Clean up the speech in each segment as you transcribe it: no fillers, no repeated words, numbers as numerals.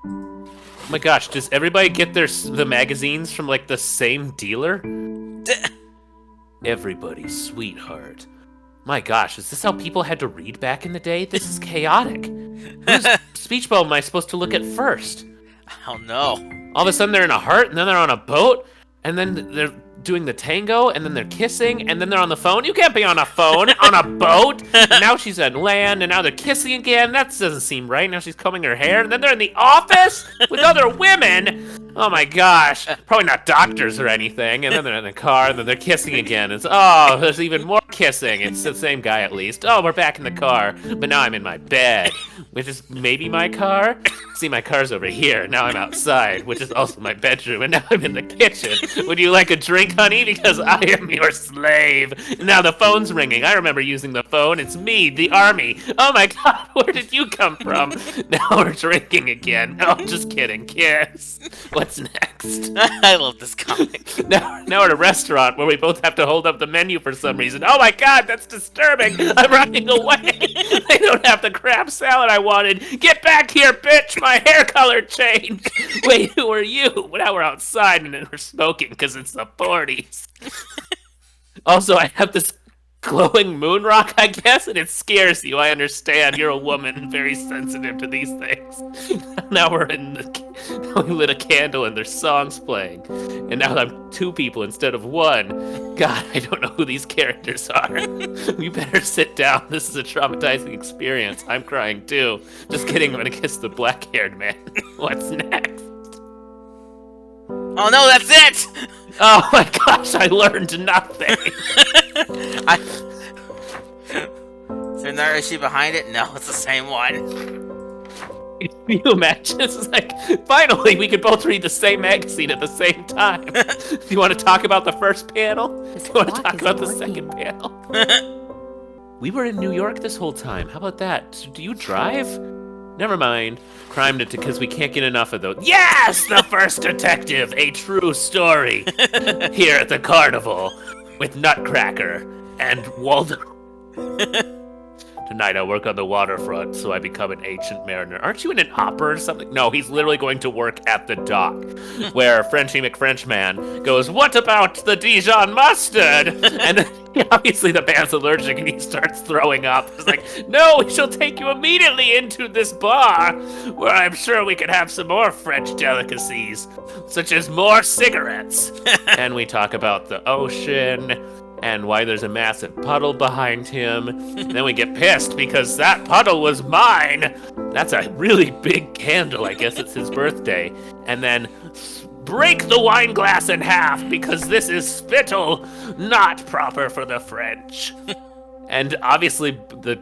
Oh my gosh, does everybody get the magazines from like the same dealer? Everybody's sweetheart. My gosh, is this how people had to read back in the day? This is chaotic. Whose speech bubble am I supposed to look at first? Oh no. All of a sudden they're in a heart, and then they're on a boat, and then they're doing the tango, and then they're kissing, and then they're on the phone. You can't be on a phone on a boat. And now she's on land, and now they're kissing again. That doesn't seem right. Now she's combing her hair, and then they're in the office with other women. Oh my gosh. Probably not doctors or anything. And then they're in the car, and then they're kissing again. There's even more kissing. It's the same guy at least. Oh, we're back in the car, but now I'm in my bed, which is maybe my car. See, my car's over here. Now I'm outside, which is also my bedroom, and now I'm in the kitchen. Would you like a drink, honey? Because I am your slave. Now the phone's ringing. I remember using the phone. It's me, the army. Oh my god, where did you come from? Now we're drinking again. Oh, just kidding. Kiss. What's next? I love this comic. Now we're at a restaurant where we both have to hold up the menu for some reason. Oh my god, that's disturbing. I'm running away. They don't have the crab salad I wanted. Get back here, bitch. My hair color changed. Wait, who are you? Now we're outside and then we're smoking because it's the 40s. Also, I have this glowing moon rock, I guess, and it scares you. I understand. You're a woman, very sensitive to these things. Now we lit a candle and there's songs playing. And now I'm two people instead of one. God, I don't know who these characters are. You better sit down. This is a traumatizing experience. I'm crying too. Just kidding, I'm gonna kiss the black-haired man. What's next? Oh no, that's it! Oh my gosh, I learned nothing. Is she behind it? No, it's the same one. Can you imagine? This is like, finally, we could both read the same magazine at the same time. Do you want to talk about the first panel? Do you want to talk about the second panel? We were in New York this whole time. How about that? Do you drive? Never mind. Crimed it because we can't get enough of those. Yes! The First Detective, a true story. Here at the carnival with Nutcracker and Waldo. Tonight I work on the waterfront, so I become an ancient mariner. Aren't you in an opera or something? No, he's literally going to work at the dock, where Frenchy McFrenchman goes, "What about the Dijon mustard?" And then, obviously the man's allergic and he starts throwing up. It's like, "No, we shall take you immediately into this bar, where I'm sure we could have some more French delicacies, such as more cigarettes." And we talk about the ocean, and why there's a massive puddle behind him. Then we get pissed because that puddle was mine. That's a really big candle. I guess it's his birthday. And then break the wine glass in half because this is spittle, not proper for the French. And obviously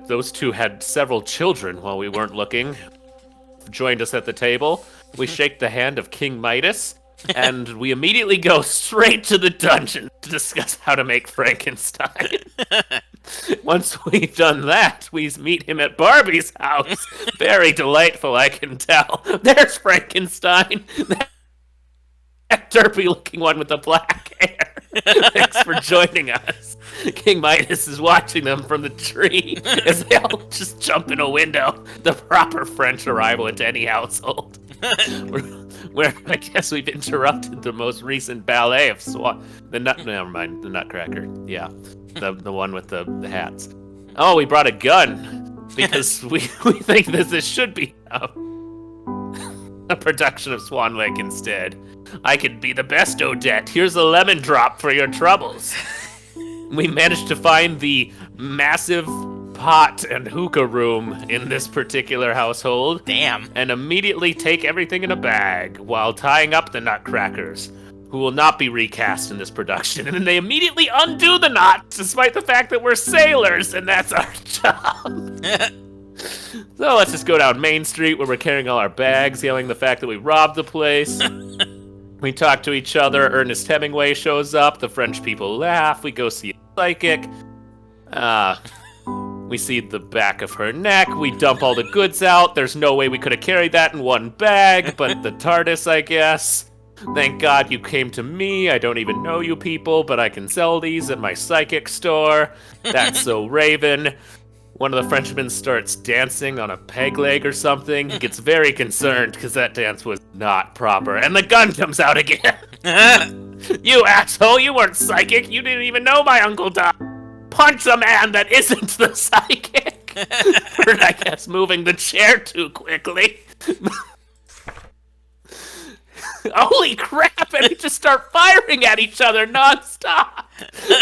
those two had several children while we weren't looking. Joined us at the table. We shake the hand of King Midas. And we immediately go straight to the dungeon to discuss how to make Frankenstein. Once we've done that, we meet him at Barbie's house. Very delightful, I can tell. There's Frankenstein. That derpy-looking one with the black hair. Thanks for joining us. King Midas is watching them from the tree as they all just jump in a window. The proper French arrival into any household. Where I guess we've interrupted the most recent ballet of never mind, the Nutcracker. Yeah, the one with the hats. Oh, we brought a gun because we think this should be a production of Swan Lake instead. I could be the best Odette. Here's a lemon drop for your troubles. We managed to find the massive pot and hookah room in this particular household. Damn. And immediately take everything in a bag while tying up the Nutcrackers, who will not be recast in this production. And then they immediately undo the knot, despite the fact that we're sailors, and that's our job. So let's just go down Main Street where we're carrying all our bags, yelling the fact that we robbed the place. We talk to each other. Ernest Hemingway shows up. The French people laugh. We go see a psychic. We see the back of her neck. We dump all the goods out. There's no way we could have carried that in one bag, but the TARDIS, I guess. Thank God you came to me. I don't even know you people, but I can sell these at my psychic store. That's so Raven. One of the Frenchmen starts dancing on a peg leg or something. He gets very concerned because that dance was not proper. And the gun comes out again. You asshole, you weren't psychic. You didn't even know my uncle died. Punch a man that isn't the psychic. Or I guess moving the chair too quickly. Holy crap, and they just start firing at each other nonstop.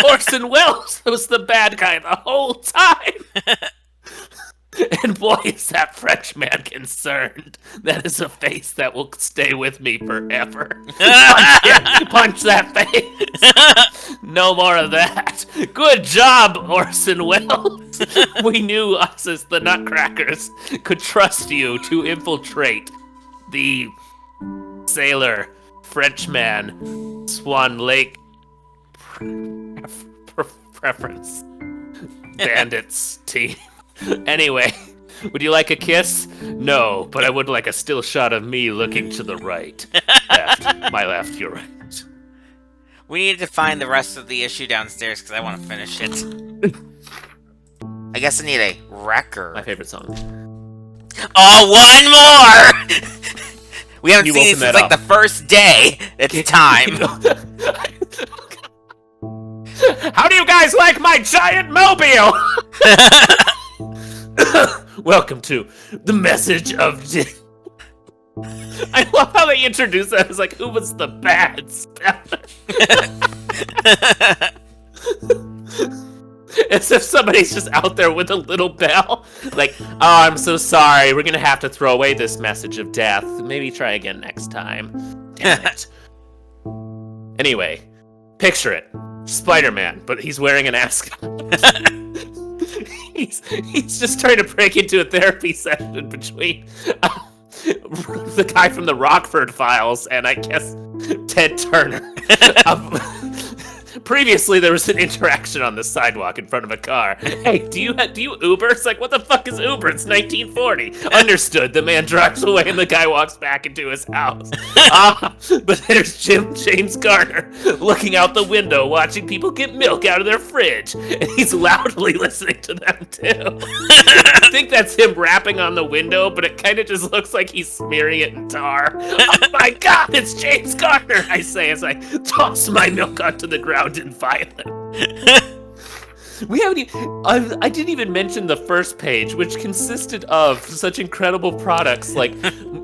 Orson Welles was the bad guy the whole time. And boy, is that Frenchman concerned. That is a face that will stay with me forever. Punch that face. No more of that. Good job, Orson Welles. We knew us as the Nutcrackers could trust you to infiltrate the Sailor Frenchman Swan Lake preference bandits team. Anyway, would you like a kiss? No, but I would like a still shot of me looking to the right. Left. My left, your right. We need to find the rest of the issue downstairs because I want to finish it. I guess I need a record. My favorite song. Oh, one more! We haven't You seen open these since that like up. the first day. It's time. How do you guys like my giant mobile? Welcome to the message of... I love how they introduce that as like, who was the bad speller? As if somebody's just out there with a little bell. Like, oh, I'm so sorry. We're gonna have to throw away this message of death. Maybe try again next time. Damn it. Anyway, picture it. Spider-Man, but he's wearing an ascot. He's just trying to break into a therapy session between the guy from the Rockford Files and I guess Ted Turner. Previously, there was an interaction on the sidewalk in front of a car. Hey, do you Uber? It's like, what the fuck is Uber? It's 1940. Understood. The man drives away and the guy walks back into his house. But there's James Garner looking out the window, watching people get milk out of their fridge. And he's loudly listening to them, too. I think that's him rapping on the window, but it kind of just looks like he's smearing it in tar. Oh my god, it's James Garner, I say as I toss my milk onto the ground in violence. We haven't even, I didn't even mention the first page, which consisted of such incredible products like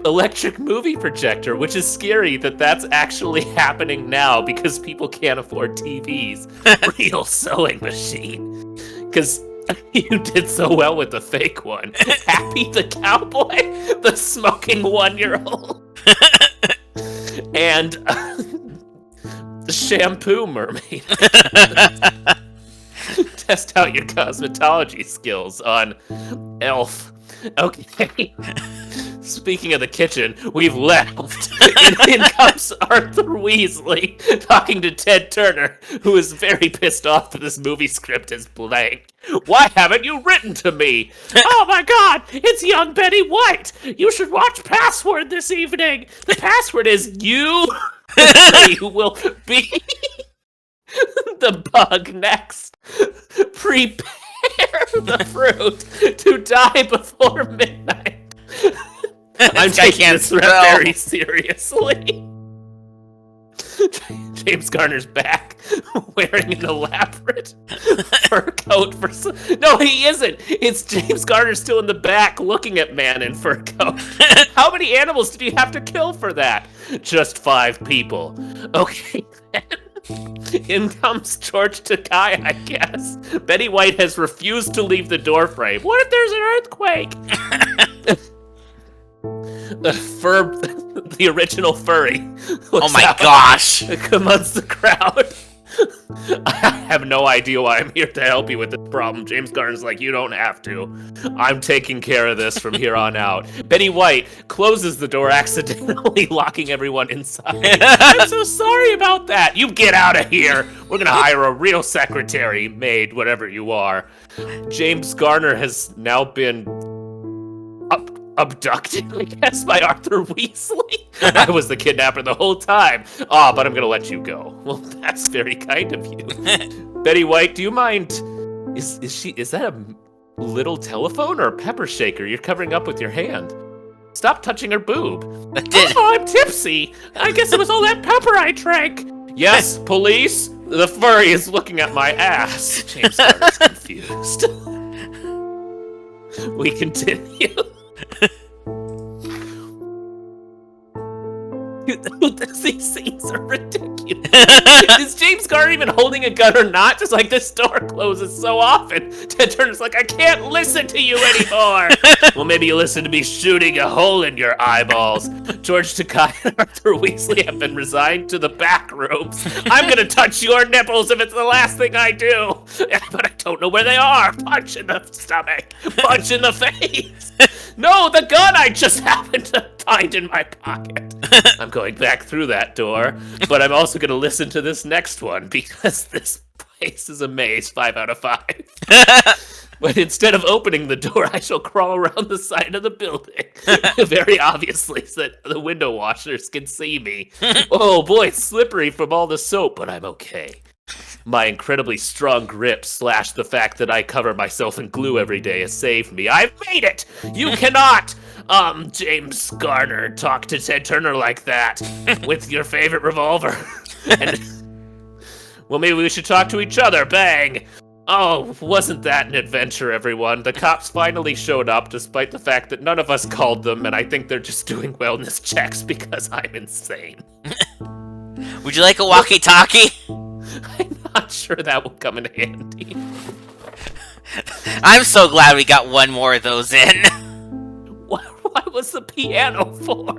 electric movie projector, which is scary that that's actually happening now because people can't afford TVs. Real sewing machine. Because you did so well with the fake one. Happy the Cowboy, the smoking 1-year-old. And the shampoo mermaid. Test out your cosmetology skills on Elf. Okay. Speaking of the kitchen, we've left. In comes Arthur Weasley talking to Ted Turner, who is very pissed off that this movie script is blank. Why haven't you written to me? Oh my god, it's young Betty White. You should watch Password this evening. The password is you will be the bug next. Prepare the fruit to die before midnight. I'm taking this very seriously. James Garner's back, wearing an elaborate fur coat for... No, he isn't. It's James Garner still in the back looking at man in fur coat. How many animals did you have to kill for that? Just 5 people. Okay, then. In comes George Takei, I guess. Betty White has refused to leave the doorframe. What if there's an earthquake? The original furry. Oh my gosh! Amongst the crowd. I have no idea why I'm here to help you with this problem. James Garner's like, you don't have to. I'm taking care of this from here on out. Betty White closes the door accidentally, locking everyone inside. I'm so sorry about that. You get out of here. We're gonna hire a real secretary, maid, whatever you are. James Garner has now been abducted, I guess, by Arthur Weasley. I was the kidnapper the whole time. But I'm gonna let you go. Well, that's very kind of you. Betty White, do you mind? Is that little telephone or a pepper shaker you're covering up with your hand? Stop touching her boob. Did Oh, I'm tipsy. I guess it was all that pepper I drank. Yes, police. The furry is looking at my ass. James Garner's confused. We continue. These scenes are ridiculous. Is James Garner even holding a gun or not? Just like this door closes so often. Ted Turner's like, I can't listen to you anymore. Well, maybe you listen to me shooting a hole in your eyeballs. George Takei and Arthur Weasley have been resigned to the back rooms. I'm gonna touch your nipples if it's the last thing I do. But I don't know where they are. Punch in the stomach. Punch in the face. No, the gun I just happened to find in my pocket. I'm going back through that door, but I'm also going to listen to this next one because this place is a maze, 5 out of 5. But instead of opening the door, I shall crawl around the side of the building. Very obviously, so that the window washers can see me. Oh boy, it's slippery from all the soap, but I'm okay. My incredibly strong grip / the fact that I cover myself in glue every day has saved me. I've made it! You cannot, James Garner, talk to Ted Turner like that with your favorite revolver. And, well, maybe we should talk to each other. Bang! Oh, wasn't that an adventure, everyone? The cops finally showed up, despite the fact that none of us called them, and I think they're just doing wellness checks because I'm insane. Would you like a walkie-talkie? I'm not sure that will come in handy. I'm so glad we got one more of those in. Why was the piano for?